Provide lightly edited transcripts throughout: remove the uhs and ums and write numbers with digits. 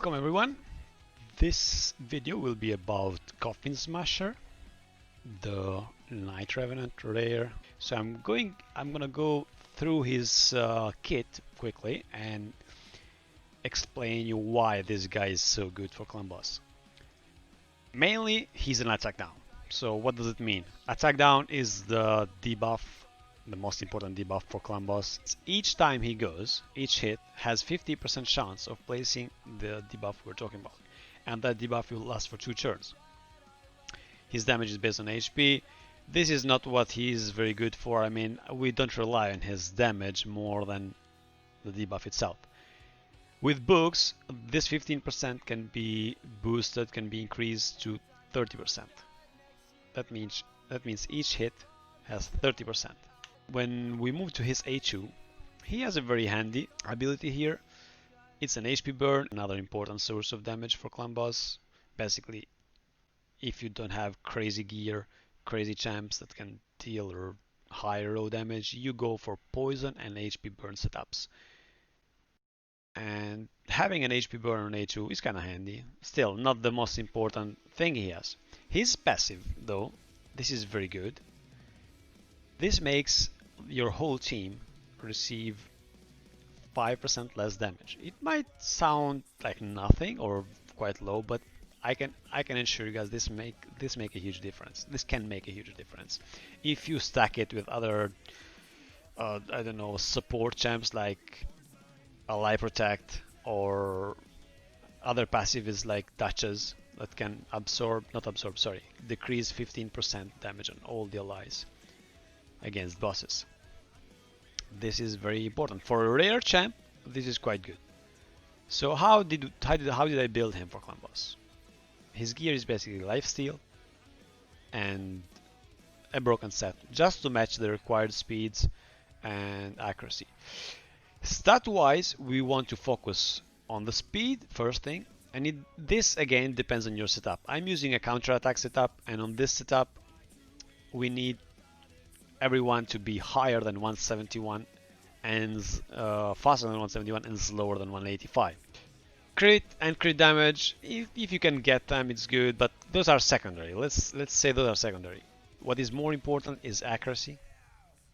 Welcome everyone. This video will be about Coffin Smasher, the Night Revenant rare. So I'm gonna go through his kit quickly and explain you why this guy is so good for clan boss. Mainly, he's an attack down. So what does it mean? Attack down is the debuff, the most important debuff for clan boss. Each time he goes, each hit has 50% chance of placing the debuff we're talking about, and that debuff will last for 2 turns. His damage is based on HP. This is not what he is very good for. I mean, we don't rely on his damage more than the debuff itself. With books, this 15% can be boosted, can be increased to 30%. That means each hit has 30%. When we move to his A2, he has a very handy ability here. It's an HP burn, another important source of damage for clan boss. Basically, if you don't have crazy gear, crazy champs that can deal high row damage, you go for poison and HP burn setups. And having an HP burn on A2 is kinda handy. Still, not the most important thing he has. His passive, though, this is very good. This makes your whole team receive 5% less damage. It might sound like nothing or quite low, but I can assure you guys this make a huge difference. This can make a huge difference if you stack it with other I don't know, support champs like a Life Protect or other passives like Duchess that can decrease 15% damage on all the allies against bosses. This is very important for a rare champ. This is quite good. So how did I build him for clan boss? His gear is basically lifesteal and a broken set, just to match the required speeds and accuracy. Stat wise, we want to focus on the speed first thing, and this again depends on your setup. I'm using a counter attack setup, and on this setup we need everyone to be higher than 171 and faster than 171 and slower than 185. Crit and crit damage, if you can get them, it's good, but those are secondary. Let's say those are secondary. What is more important is accuracy,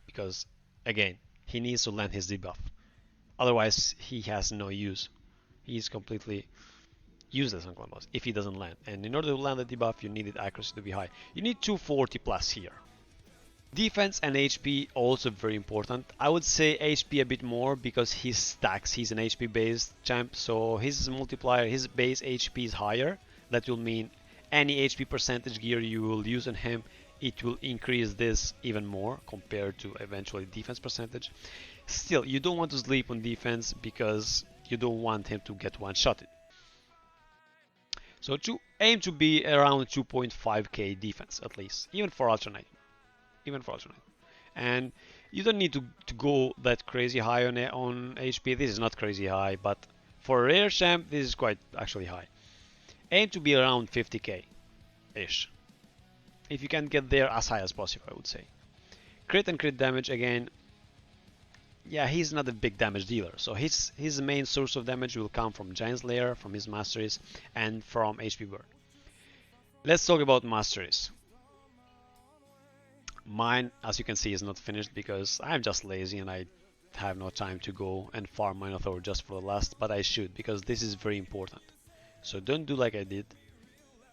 because again, he needs to land his debuff. Otherwise, he has no use. He's completely useless on clan boss if he doesn't land. And in order to land the debuff, you needed accuracy to be high. You need 240 plus here. Defense and HP also very important. I would say HP a bit more because he stacks. He's an HP based champ, so his multiplier, his base HP is higher. That will mean any HP percentage gear you will use on him, it will increase this even more compared to eventually defense percentage. Still, you don't want to sleep on defense because you don't want him to get one-shotted. So aim to be around 2.5k defense at least, even for alternate. And you don't need to go that crazy high on HP. This is not crazy high, but for a rare champ, this is quite actually high. Aim to be around 50k-ish. If you can get there as high as possible, I would say. Crit and crit damage again. Yeah, he's not a big damage dealer, so his main source of damage will come from Giant Slayer, from his Masteries, and from HP burn. Let's talk about Masteries. Mine, as you can see, is not finished because I'm just lazy and I have no time to go and farm Minotaur just for the last, but I should because this is very important. So don't do like I did.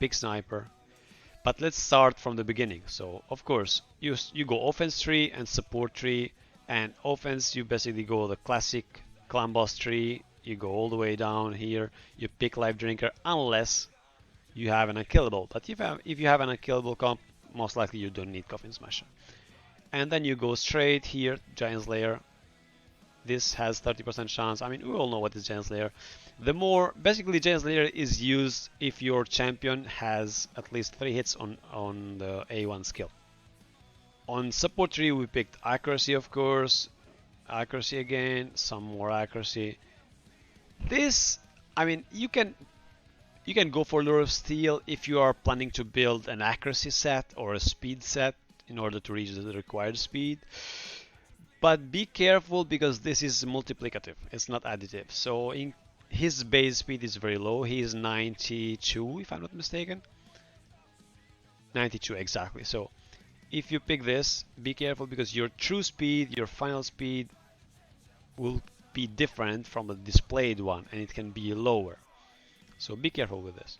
Pick Sniper. But let's start from the beginning. So of course you go offense tree and support tree, and offense you basically go the classic clan boss tree. You go all the way down here. You pick Life Drinker unless you have an unkillable. But if you have an unkillable comp, most likely you don't need Coffin Smasher. And then you go straight here, Giant Slayer. This has 30% chance. I mean, we all know what is Giant Slayer. Basically Giant Slayer is used if your champion has at least 3 hits on the A1 skill. On support tree we picked accuracy, of course. Accuracy again, some more accuracy. This, I mean, you can go for Lure of Steel if you are planning to build an accuracy set or a speed set in order to reach the required speed. But be careful because this is multiplicative, it's not additive. So his base speed is very low. He is 92, if I'm not mistaken. 92 exactly. So if you pick this, be careful because your true speed, your final speed will be different from the displayed one, and it can be lower. So be careful with this.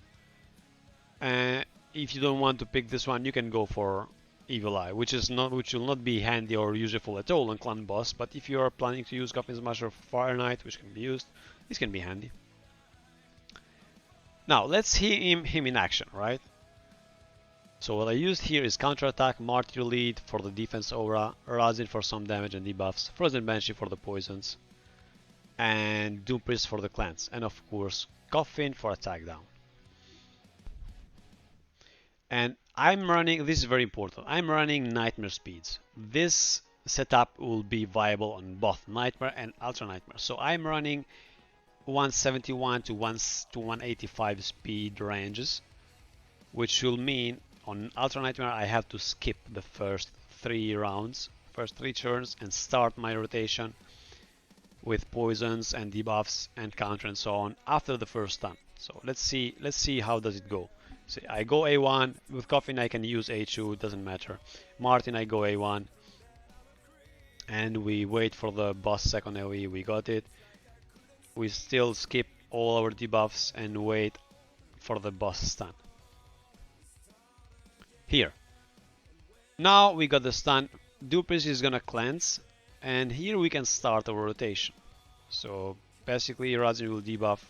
If you don't want to pick this one, you can go for Evil Eye, which will not be handy or useful at all on clan boss. But if you are planning to use Coffin Smasher Fire Knight, which can be used, this can be handy. Now let's see him in action, right? So what I used here is counterattack, Martyr Lead for the defense aura, Razin for some damage and debuffs, Frozen Banshee for the poisons, and Doom Priest for the cleanse, and of course Coffin for attack down. And I'm running, this is very important, I'm running Nightmare speeds. This setup will be viable on both Nightmare and Ultra Nightmare. So I'm running 171 to 185 speed ranges, which will mean on Ultra Nightmare I have to skip the first 3 rounds, first 3 turns, and start my rotation with poisons and debuffs and counter and so on after the first stun. So let's see how does it go. So I go A1, with Coffin I can use A2, it doesn't matter. Martin I go A1, and we wait for the boss second AoE, we got it. We still skip all our debuffs and wait for the boss stun. Here. Now we got the stun. Doom Priest is gonna cleanse, and here we can start our rotation. So basically Razin will debuff,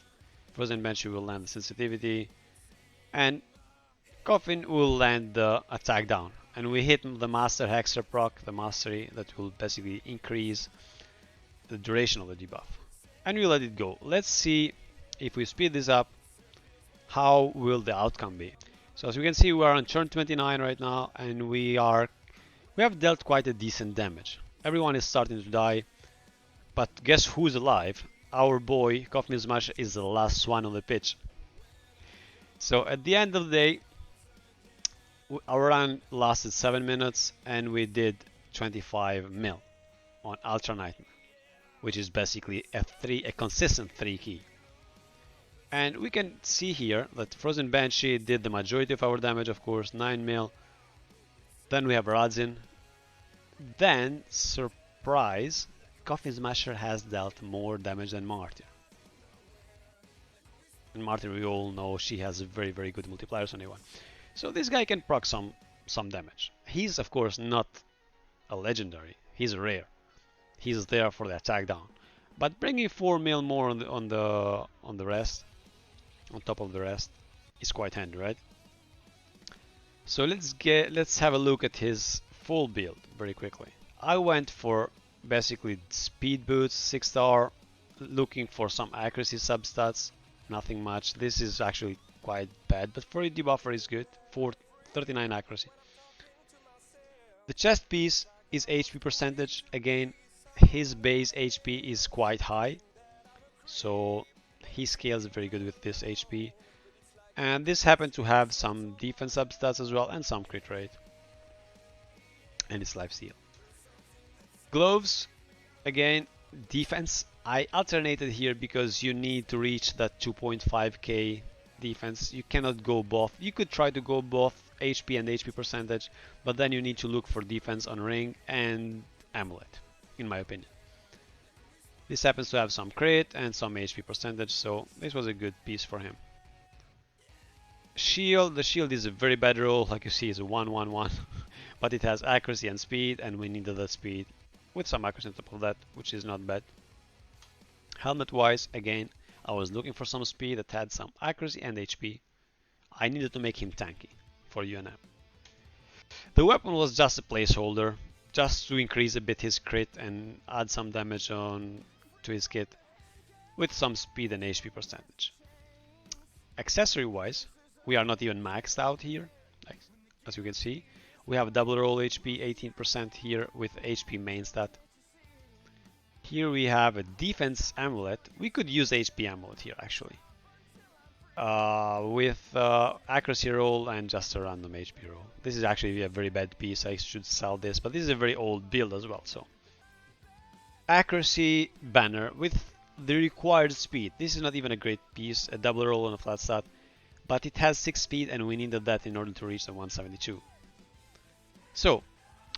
Frozen Banshee will land the sensitivity, and Coffin will land the attack down. And we hit the Master Hexer proc, the Mastery, that will basically increase the duration of the debuff. And we let it go. Let's see if we speed this up, how will the outcome be. So as you can see, we are on turn 29 right now, and we have dealt quite a decent damage. Everyone is starting to die, but guess who's alive? Our boy Coffin Smasher is the last one on the pitch. So at the end of the day, our run lasted 7 minutes, and we did 25 mil on Ultra Nightmare, which is basically a consistent 3 key. And we can see here that Frozen Banshee did the majority of our damage, of course, 9 mil. Then we have Razin. Then, surprise, Coffin Smasher has dealt more damage than Martyr. And Martyr, we all know, she has very, very good multipliers on A1. So this guy can proc some damage. He's, of course, not a legendary. He's a rare. He's there for the attack down. But bringing 4 mil more on the rest, on top of the rest, is quite handy, right? So let's have a look at his full build very quickly. I went for basically speed boots, 6-star, looking for some accuracy substats, nothing much. This is actually quite bad, but for a debuffer is good, for 39 accuracy. The chest piece is HP percentage. Again, his base HP is quite high, so he scales very good with this HP. And this happened to have some defense substats as well, and some crit rate. And it's lifesteal. Gloves, again, defense. I alternated here because you need to reach that 2.5k defense. You cannot go both. You could try to go both HP and HP percentage, but then you need to look for defense on ring and amulet, in my opinion. This happens to have some crit and some HP percentage, so this was a good piece for him. Shield, the shield is a very bad roll, like you see it's a 1-1-1, but it has accuracy and speed, and we needed that speed with some accuracy on top of that, which is not bad. Helmet wise, again, I was looking for some speed that had some accuracy and HP. I needed to make him tanky for UNM. The weapon was just a placeholder, just to increase a bit his crit and add some damage on to his kit with some speed and HP percentage. Accessory wise, we are not even maxed out here, like as you can see. We have double roll HP, 18% here with HP main stat. Here we have a defense amulet. We could use HP amulet here actually. With accuracy roll and just a random HP roll. This is actually a very bad piece. I should sell this, but this is a very old build as well. So accuracy banner with the required speed. This is not even a great piece, a double roll on a flat stat, but it has 6 speed and we needed that in order to reach the 172. So,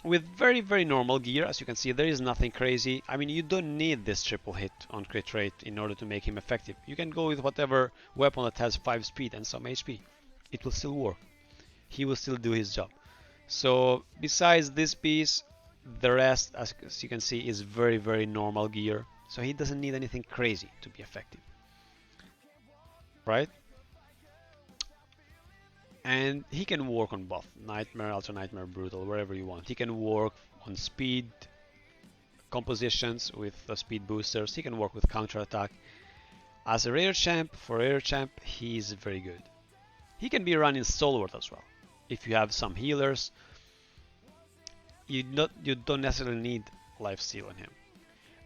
with very, very normal gear, as you can see, there is nothing crazy. I mean, you don't need this triple hit on crit rate in order to make him effective. You can go with whatever weapon that has 5 speed and some HP. It will still work. He will still do his job. So, besides this piece, the rest, as you can see, is very, very normal gear. So he doesn't need anything crazy to be effective. Right? And he can work on both Nightmare, Ultra Nightmare, Brutal, wherever you want. He can work on speed compositions with the speed boosters. He can work with counter attack. As a rare champ, for a rare champ, he's very good. He can be run in Stalwart as well. If you have some healers, you don't necessarily need lifesteal on him.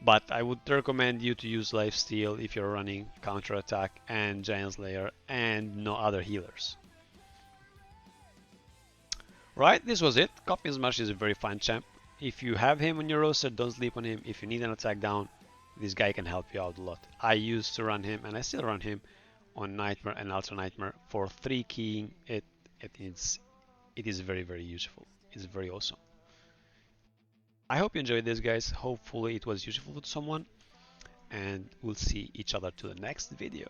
But I would recommend you to use lifesteal if you're running counter attack and Giant Slayer and no other healers. Right, this was it. Coffin Smasher is a very fine champ. If you have him on your roster, don't sleep on him. If you need an attack down, this guy can help you out a lot. I used to run him, and I still run him on Nightmare and Ultra Nightmare for 3 keying. It is very, very useful. It's very awesome. I hope you enjoyed this, guys. Hopefully it was useful to someone, and we'll see each other to the next video.